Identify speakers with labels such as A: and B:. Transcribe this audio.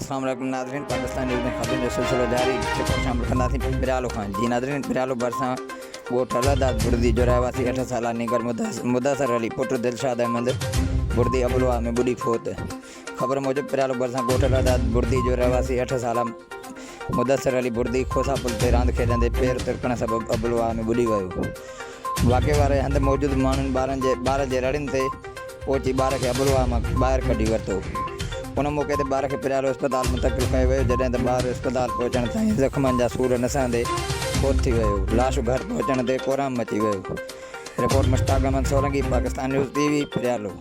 A: अस्सलाम वालेकुम नाज़रीन, पाकिस्तान न्यूज़ में खबरों जो सिलसिलो जारी रिपोर्ट शामिल कंदा थी बिरालो खान जी। नाज़रीन बिरालो बरसा गोठ अलादाद बुर्दी जो रहवासी 8 साल निगर मुदसर अली पुत्र दिलशाद अहमद बुर्दी अबुलवा में बुढ़ी फोत। खबर मूजिब बिरालो बरसा गोठ अलादाद बुर्दी जो रहवासी 8 साल मुदसर अली बुर्दी खोसा पुल ते रांदि खेॾंदे पेर तिरकण सबबि अबुलवा में बुॾी वियो। वाक़े वारे हंधि मौजूदु माण्हुनि ॿार जे रड़ियुनि ते पहुची ॿार खे अबुलवा मां ॿाहिरि कढी वरितो। उन मौक़े ते ॿार खे पिरालो अस्पताल मुंतक़िल कयो वियो, जॾहिं त ॿारु अस्पताल पहुचण ताईं ज़ख़्मनि जा सूर नसंदे फोत थी वियो। लाश घर पहुचण ते कोराम मची वियो। Report Mushtaq Ahmed Solanki, Pakistan news TV, पिरालो।